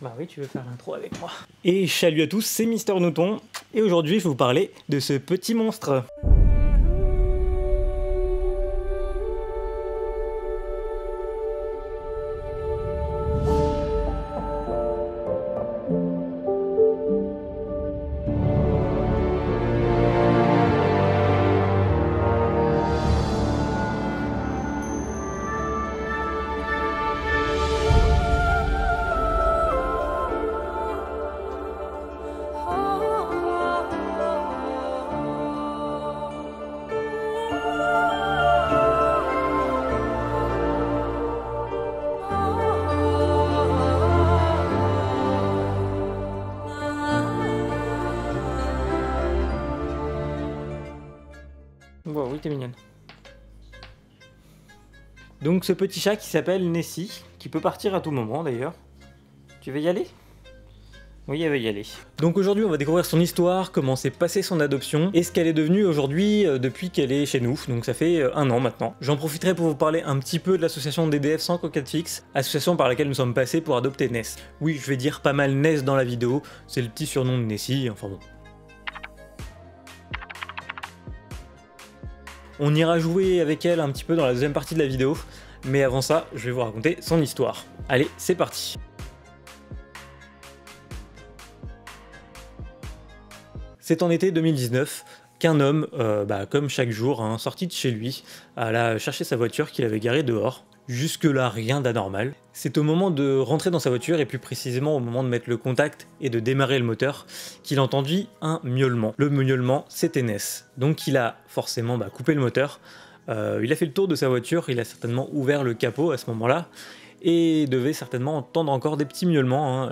Bah oui, tu veux faire l'intro avec moi. Et salut à tous, c'est Mister Nouton, et aujourd'hui je vais vous parler de ce petit monstre. Bon, oui, t'es mignonne. Donc ce petit chat qui s'appelle Nessie, qui peut partir à tout moment d'ailleurs. Tu veux y aller? Oui, elle veut y aller. Donc aujourd'hui on va découvrir son histoire, comment s'est passée son adoption, et ce qu'elle est devenue aujourd'hui depuis qu'elle est chez nous, donc ça fait 1 an maintenant. J'en profiterai pour vous parler un petit peu de l'association DDF sans coquette fixe, association par laquelle nous sommes passés pour adopter Ness. Oui, je vais dire pas mal Ness dans la vidéo, c'est le petit surnom de Nessie, enfin bon. On ira jouer avec elle un petit peu dans la deuxième partie de la vidéo, mais avant ça, je vais vous raconter son histoire. Allez, c'est parti. C'est en été 2019 qu'un homme, comme chaque jour, sorti de chez lui, alla chercher sa voiture qu'il avait garée dehors. Jusque-là, rien d'anormal. C'est au moment de rentrer dans sa voiture, et plus précisément au moment de mettre le contact et de démarrer le moteur, qu'il entendit un miaulement. Le miaulement, c'était Ness. Donc il a forcément coupé le moteur, il a fait le tour de sa voiture, il a certainement ouvert le capot à ce moment-là, et devait certainement entendre encore des petits miaulements.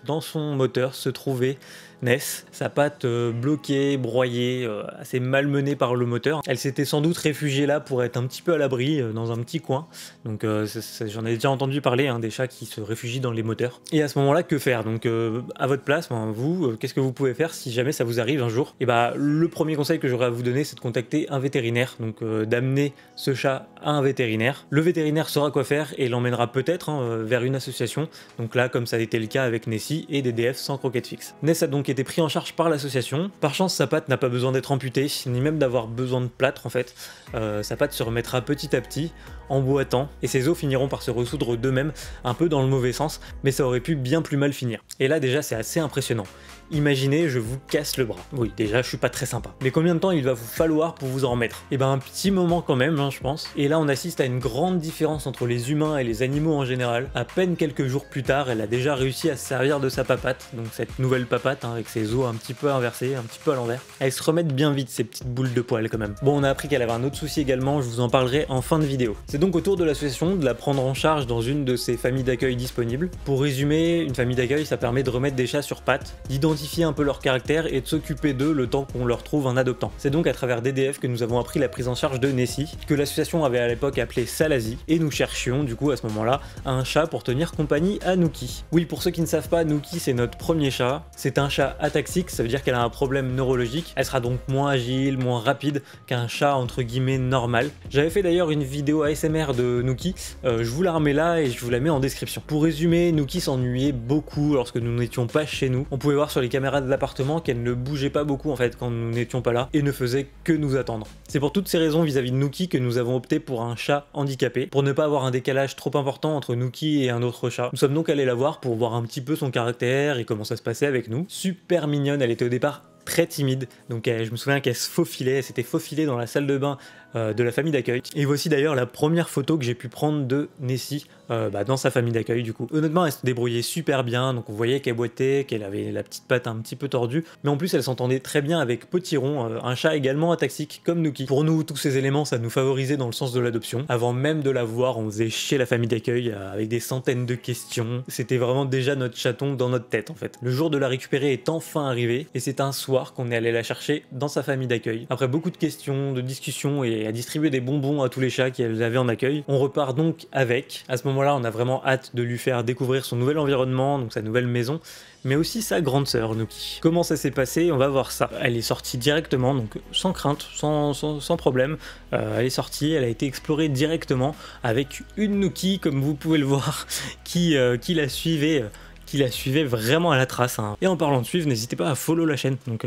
Dans son moteur se trouvait Ness, sa patte bloquée, broyée, assez malmenée par le moteur. Elle s'était sans doute réfugiée là pour être un petit peu à l'abri, dans un petit coin. Donc j'en ai déjà entendu parler, des chats qui se réfugient dans les moteurs. Et à ce moment-là, que faire? Donc à votre place, vous, qu'est-ce que vous pouvez faire si jamais ça vous arrive un jour? Et le premier conseil que j'aurais à vous donner, c'est de contacter un vétérinaire, donc d'amener ce chat à un vétérinaire. Le vétérinaire saura quoi faire et l'emmènera peut-être vers une association. Donc là, comme ça a été le cas avec Nessie et DDF sans croquette fixe. Ness a donc été pris en charge par l'association. Par chance, sa patte n'a pas besoin d'être amputée, ni même d'avoir besoin de plâtre en fait. Sa patte se remettra petit à petit, en boitant, et ses os finiront par se ressoudre d'eux-mêmes, un peu dans le mauvais sens, mais ça aurait pu bien plus mal finir. Et là déjà, c'est assez impressionnant. Imaginez, je vous casse le bras. Oui, déjà, je suis pas très sympa. Mais combien de temps il va vous falloir pour vous en remettre? Et un petit moment quand même, je pense. Et là, on assiste à une grande différence entre les humains et les animaux en général. À peine quelques jours plus tard, elle a déjà réussi à se servir de sa papate, donc cette nouvelle papate, avec ses os un petit peu inversés, un petit peu à l'envers. Elles se remettent bien vite, ces petites boules de poils quand même. Bon, on a appris qu'elle avait un autre souci également, je vous en parlerai en fin de vidéo. C'est donc au tour de l'association de la prendre en charge dans une de ces familles d'accueil disponibles. Pour résumer, une famille d'accueil, ça permet de remettre des chats sur pattes, d'identifier un peu leur caractère et de s'occuper d'eux le temps qu'on leur trouve un adoptant. C'est donc à travers DDF que nous avons appris la prise en charge de Nessie, que l'association avait à l'époque appelé Salazie, et nous cherchions du coup à ce moment-là un chat pour tenir compagnie à Nookie. Oui, pour ceux qui ne savent pas, Nookie c'est notre premier chat. C'est un chat ataxique, ça veut dire qu'elle a un problème neurologique. Elle sera donc moins agile, moins rapide qu'un chat entre guillemets normal. J'avais fait d'ailleurs une vidéo ASMR de Nookie, je vous la remets là et je vous la mets en description. Pour résumer, Nookie s'ennuyait beaucoup lorsque nous n'étions pas chez nous. On pouvait voir sur les caméras de l'appartement qu'elle ne bougeait pas beaucoup en fait quand nous n'étions pas là et ne faisait que nous attendre. C'est pour toutes ces raisons vis-à-vis de Nookie que nous avons opté pour un chat handicapé, pour ne pas avoir un décalage trop important entre Nookie et un autre chat. Nous sommes donc allés la voir pour voir un petit peu son caractère et comment ça se passait avec nous. Super mignonne, elle était au départ très timide, donc je me souviens qu'elle se faufilait, elle s'était faufilée dans la salle de bain de la famille d'accueil. Et voici d'ailleurs la première photo que j'ai pu prendre de Nessie dans sa famille d'accueil du coup. Honnêtement, elle se débrouillait super bien, donc on voyait qu'elle boitait, qu'elle avait la petite patte un petit peu tordue, mais en plus elle s'entendait très bien avec Potiron, un chat également ataxique comme Nookie. Pour nous, tous ces éléments, ça nous favorisait dans le sens de l'adoption. Avant même de la voir, on faisait chier la famille d'accueil avec des centaines de questions. C'était vraiment déjà notre chaton dans notre tête en fait. Le jour de la récupérer est enfin arrivé, et c'est un soir qu'on est allé la chercher dans sa famille d'accueil. Après beaucoup de questions, de discussions et à distribuer des bonbons à tous les chats qu'elle avait en accueil, on repart donc avec. À ce moment-là, on a vraiment hâte de lui faire découvrir son nouvel environnement, donc sa nouvelle maison, mais aussi sa grande sœur Nookie. Comment ça s'est passé? On va voir ça. Elle est sortie directement, donc sans crainte, sans problème. Elle est sortie, elle a été explorée directement avec une Nookie, comme vous pouvez le voir, qui la suivait qui la suivait vraiment à la trace, hein. Et en parlant de suivre, n'hésitez pas à follow la chaîne, donc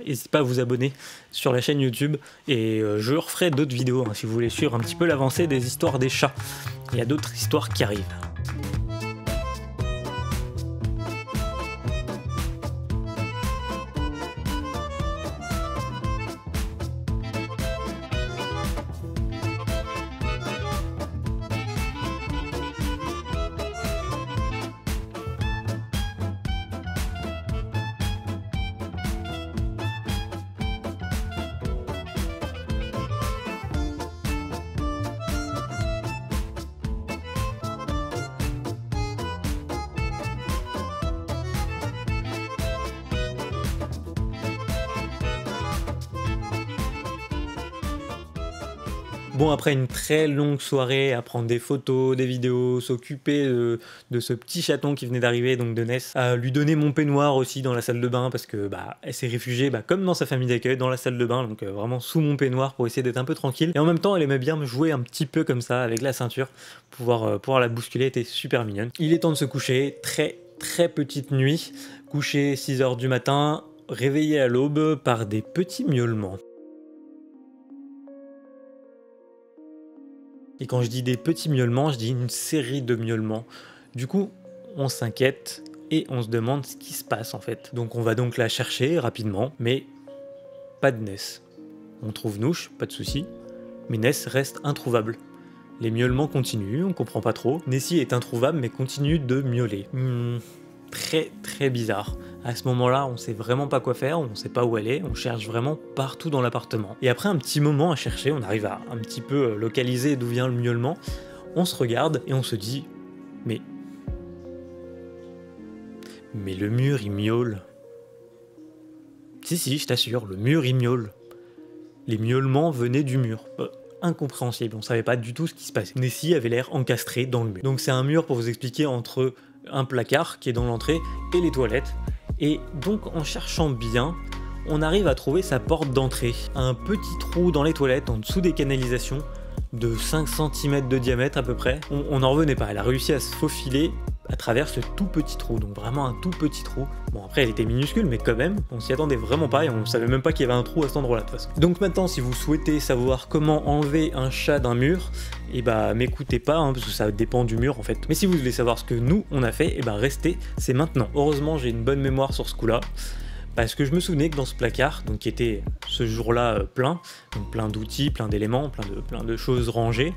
n'hésitez pas à vous abonner sur la chaîne YouTube, et je referai d'autres vidéos, hein, si vous voulez suivre un petit peu l'avancée des histoires des chats. Il y a d'autres histoires qui arrivent. Bon, après une très longue soirée à prendre des photos, des vidéos, s'occuper de ce petit chaton qui venait d'arriver, donc de Ness, à lui donner mon peignoir aussi dans la salle de bain, parce que bah, elle s'est réfugiée, bah, comme dans sa famille d'accueil, dans la salle de bain, donc vraiment sous mon peignoir pour essayer d'être un peu tranquille. Et en même temps, elle aimait bien me jouer un petit peu comme ça avec la ceinture, pouvoir la bousculer, était super mignonne. Il est temps de se coucher, très petite nuit, couché 6 h du matin, réveillé à l'aube par des petits miaulements. Et quand je dis des petits miaulements, je dis une série de miaulements. Du coup, on s'inquiète et on se demande ce qui se passe en fait. Donc on va donc la chercher rapidement, mais pas de Ness. On trouve Nouche, pas de souci, mais Ness reste introuvable. Les miaulements continuent, on comprend pas trop. Nessie est introuvable mais continue de miauler. Très bizarre. À ce moment-là, on sait vraiment pas quoi faire, on sait pas où elle est, on cherche vraiment partout dans l'appartement. Et après un petit moment à chercher, on arrive à un petit peu localiser d'où vient le miaulement, on se regarde et on se dit mais le mur il miaule. Si, je t'assure, le mur il miaule. Les miaulements venaient du mur. Incompréhensible, on savait pas du tout ce qui se passait. Nessie avait l'air encastrée dans le mur. Donc c'est un mur, pour vous expliquer, entre un placard qui est dans l'entrée et les toilettes. Et donc en cherchant bien, on arrive à trouver sa porte d'entrée. Un petit trou dans les toilettes en dessous des canalisations de 5 cm de diamètre à peu près. On n'en revenait pas, elle a réussi à se faufiler à travers ce tout petit trou, donc vraiment un tout petit trou. Bon, après elle était minuscule, mais quand même, on s'y attendait vraiment pas et on savait même pas qu'il y avait un trou à cet endroit-là de toute façon. Donc maintenant, si vous souhaitez savoir comment enlever un chat d'un mur, et bah m'écoutez pas, hein, parce que ça dépend du mur en fait. Mais si vous voulez savoir ce que nous on a fait, et bah restez, c'est maintenant. Heureusement, j'ai une bonne mémoire sur ce coup-là. Parce que je me souvenais que dans ce placard, donc qui était ce jour-là plein, donc plein d'outils, plein d'éléments, plein de choses rangées,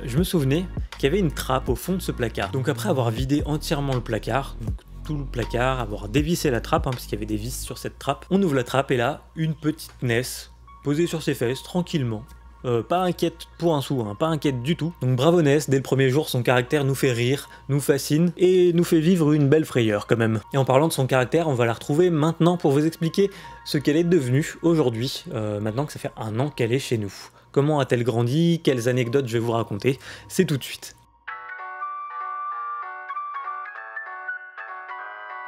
je me souvenais qu'il y avait une trappe au fond de ce placard. Donc après avoir vidé entièrement le placard, donc tout le placard, avoir dévissé la trappe, hein, parce qu'il y avait des vis sur cette trappe, on ouvre la trappe et là, une petite Ness posée sur ses fesses, tranquillement. Pas inquiète pour un sou, hein, pas inquiète du tout. Donc bravo Ness, dès le premier jour, son caractère nous fait rire, nous fascine et nous fait vivre une belle frayeur quand même. Et en parlant de son caractère, on va la retrouver maintenant pour vous expliquer ce qu'elle est devenue aujourd'hui, maintenant que ça fait 1 an qu'elle est chez nous. Comment a-t-elle grandi? Quelles anecdotes je vais vous raconter? C'est tout de suite.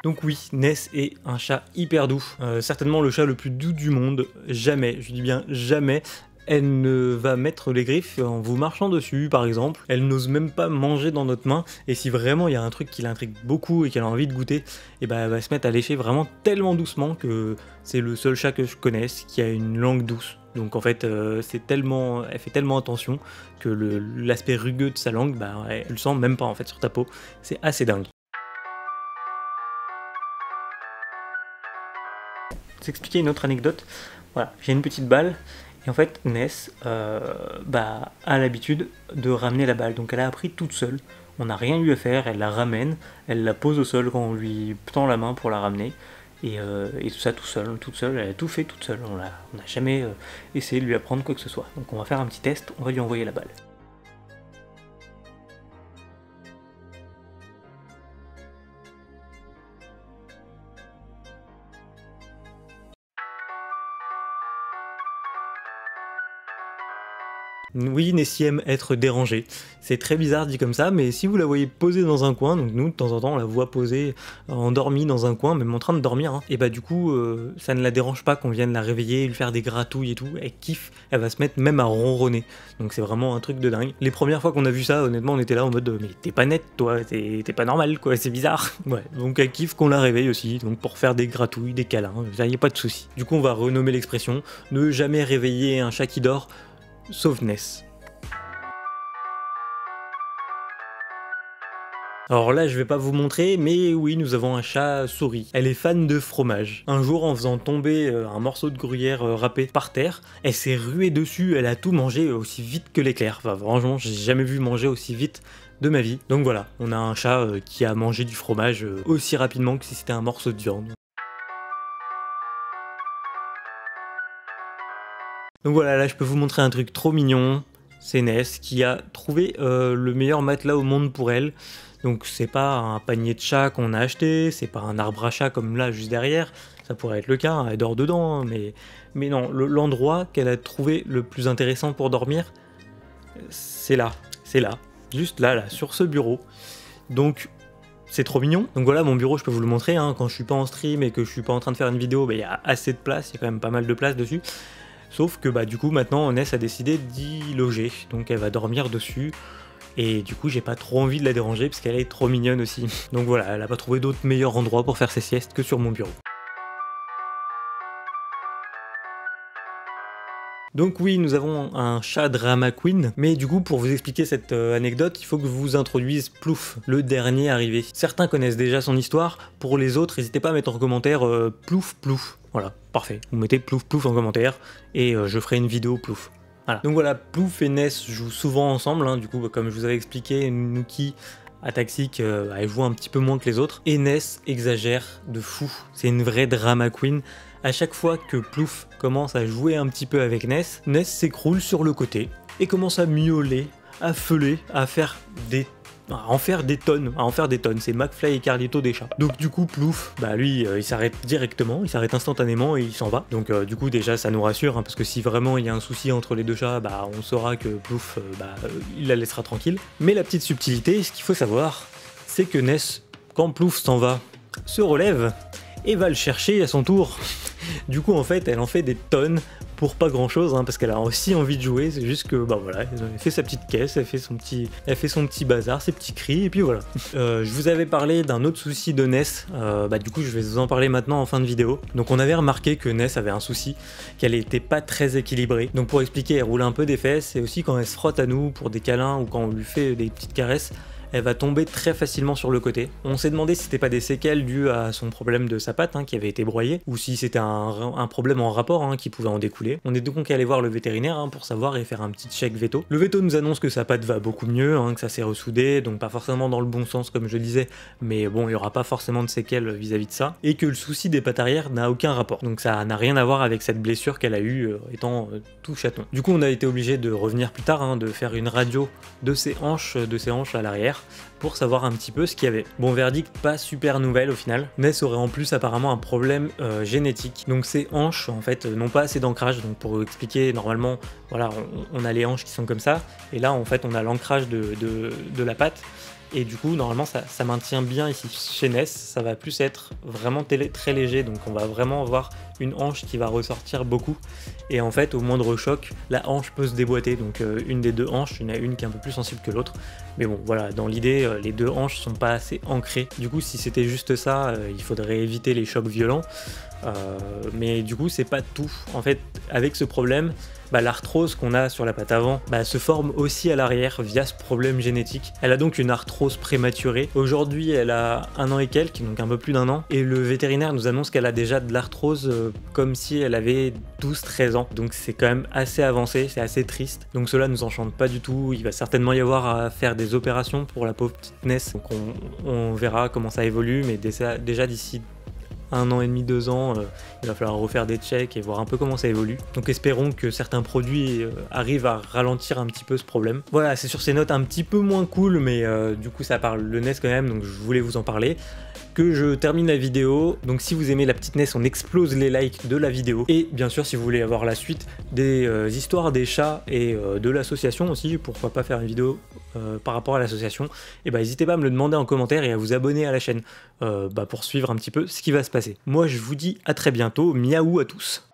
Donc oui, Ness est un chat hyper doux, certainement le chat le plus doux du monde, jamais, je dis bien jamais, elle ne va mettre les griffes en vous marchant dessus par exemple, elle n'ose même pas manger dans notre main, et si vraiment il y a un truc qui l'intrigue beaucoup et qu'elle a envie de goûter, et bah elle va se mettre à lécher vraiment tellement doucement que c'est le seul chat que je connaisse qui a une langue douce. Donc en fait, elle fait tellement attention que l'aspect rugueux de sa langue, bah elle le sent même pas en fait sur ta peau, c'est assez dingue. Vous expliquer une autre anecdote. Voilà, j'ai une petite balle et en fait Ness a l'habitude de ramener la balle, donc elle a appris toute seule, on n'a rien eu à faire, elle la ramène, elle la pose au sol quand on lui tend la main pour la ramener et tout ça toute seule, elle a tout fait toute seule, on n'a jamais essayé de lui apprendre quoi que ce soit. Donc on va faire un petit test, on va lui envoyer la balle. Oui, Nessie aime être dérangée. C'est très bizarre dit comme ça, mais si vous la voyez posée dans un coin, donc nous de temps en temps on la voit posée endormie dans un coin, même en train de dormir, hein, et bah du coup ça ne la dérange pas qu'on vienne la réveiller, lui faire des gratouilles et tout, elle kiffe, elle va se mettre même à ronronner. Donc c'est vraiment un truc de dingue. Les premières fois qu'on a vu ça, honnêtement on était là en mode mais t'es pas nette toi, t'es pas normal quoi, c'est bizarre. Ouais, donc elle kiffe qu'on la réveille aussi, donc pour faire des gratouilles, des câlins, ça y a pas de souci. Du coup on va renommer l'expression, ne jamais réveiller un chat qui dort, sauf Ness. Alors là, je vais pas vous montrer, mais oui, nous avons un chat souris. Elle est fan de fromage. Un jour, en faisant tomber un morceau de gruyère râpé par terre, elle s'est ruée dessus, elle a tout mangé aussi vite que l'éclair. Enfin, franchement, j'ai jamais vu manger aussi vite de ma vie. Donc voilà, on a un chat qui a mangé du fromage aussi rapidement que si c'était un morceau de viande. Donc voilà, là je peux vous montrer un truc trop mignon. C'est Ness qui a trouvé le meilleur matelas au monde pour elle. Donc c'est pas un panier de chat qu'on a acheté, c'est pas un arbre à chat comme là juste derrière, ça pourrait être le cas, hein, elle dort dedans, hein, mais non, l'endroit qu'elle a trouvé le plus intéressant pour dormir, c'est là, juste là, sur ce bureau. Donc c'est trop mignon. Donc voilà, mon bureau, je peux vous le montrer, hein, quand je suis pas en stream et que je suis pas en train de faire une vidéo, il y a assez de place, il y a quand même pas mal de place dessus. Sauf que bah du coup maintenant Ness a décidé d'y loger, donc elle va dormir dessus. Et du coup j'ai pas trop envie de la déranger parce qu'elle est trop mignonne aussi. Donc voilà, elle a pas trouvé d'autre meilleur endroit pour faire ses siestes que sur mon bureau. Donc oui, nous avons un chat drama queen, mais du coup pour vous expliquer cette anecdote, il faut que je vous introduise Plouf, le dernier arrivé. Certains connaissent déjà son histoire, pour les autres, n'hésitez pas à mettre en commentaire Plouf Plouf. Voilà, parfait, vous mettez Plouf Plouf en commentaire, et je ferai une vidéo Plouf. Voilà. Donc voilà, Plouf et Ness jouent souvent ensemble, hein. Du coup comme je vous avais expliqué, Nuki à Taxic, elle joue un petit peu moins que les autres, et Ness exagère de fou, c'est une vraie drama queen. À chaque fois que Plouf commence à jouer un petit peu avec Ness, Ness s'écroule sur le côté et commence à miauler, à feuler, à en faire des tonnes. C'est McFly et Carlito des chats. Donc du coup Plouf, bah lui il s'arrête directement, il s'arrête instantanément et il s'en va. Donc du coup déjà ça nous rassure, hein, parce que si vraiment il y a un souci entre les deux chats, bah on saura que Plouf, il la laissera tranquille. Mais la petite subtilité, ce qu'il faut savoir, c'est que Ness, quand Plouf s'en va, se relève et va le chercher à son tour. Du coup en fait elle en fait des tonnes pour pas grand chose, hein, parce qu'elle a aussi envie de jouer, c'est juste que bah voilà, elle fait sa petite caisse, elle fait son petit bazar, ses petits cris, et puis voilà. Je vous avais parlé d'un autre souci de Ness, du coup je vais vous en parler maintenant en fin de vidéo. Donc on avait remarqué que Ness avait un souci, qu'elle était pas très équilibrée. Donc pour expliquer, elle roule un peu des fesses, et aussi quand elle se frotte à nous pour des câlins ou quand on lui fait des petites caresses, elle va tomber très facilement sur le côté. On s'est demandé si c'était pas des séquelles dues à son problème de sa patte, hein, qui avait été broyée, ou si c'était un problème en rapport, hein, qui pouvait en découler. On est donc allé voir le vétérinaire, hein, pour savoir et faire un petit check veto. Le veto nous annonce que sa patte va beaucoup mieux, hein, que ça s'est ressoudé, donc pas forcément dans le bon sens comme je disais, mais bon, il y aura pas forcément de séquelles vis-à-vis de ça, et que le souci des pattes arrière n'a aucun rapport. Donc ça n'a rien à voir avec cette blessure qu'elle a eue étant tout chaton. Du coup on a été obligé de revenir plus tard, hein, de faire une radio de ses hanches à l'arrière, pour savoir un petit peu ce qu'il y avait. Bon, verdict, pas super nouvelle au final. Ness aurait en plus apparemment un problème génétique. Donc ses hanches en fait n'ont pas assez d'ancrage. Donc pour vous expliquer, normalement, voilà, on a les hanches qui sont comme ça, et là en fait on a l'ancrage de la patte. Et du coup, normalement, ça maintient bien ici. Chez Ness, ça va plus être vraiment très léger, donc on va vraiment avoir une hanche qui va ressortir beaucoup. Et en fait, au moindre choc, la hanche peut se déboîter. Donc une des deux hanches, il y en a une qui est un peu plus sensible que l'autre. Mais bon, voilà, dans l'idée, les deux hanches sont pas assez ancrées. Du coup, si c'était juste ça, il faudrait éviter les chocs violents. Mais du coup, c'est pas tout. En fait, avec ce problème, l'arthrose qu'on a sur la patte avant se forme aussi à l'arrière via ce problème génétique. Elle a donc une arthrose prématurée. Aujourd'hui, elle a 1 an et quelques, donc un peu plus d'1 an. Et le vétérinaire nous annonce qu'elle a déjà de l'arthrose comme si elle avait 12-13 ans. Donc c'est quand même assez avancé, c'est assez triste. Donc cela nous enchante pas du tout. Il va certainement y avoir à faire des opérations pour la pauvre petite Ness. Donc on verra comment ça évolue, mais déjà d'ici 1 an et demi, 2 ans, il va falloir refaire des checks et voir un peu comment ça évolue. Donc espérons que certains produits arrivent à ralentir un petit peu ce problème. Voilà, c'est sur ces notes un petit peu moins cool, mais du coup ça parle de Ness quand même, donc je voulais vous en parler. que je termine la vidéo. Donc si vous aimez la petite NES, on explose les likes de la vidéo. Et bien sûr, si vous voulez avoir la suite des histoires des chats et de l'association aussi, pourquoi pas faire une vidéo par rapport à l'association, et n'hésitez pas à me le demander en commentaire et à vous abonner à la chaîne pour suivre un petit peu ce qui va se passer. Moi je vous dis à très bientôt, miaou à tous.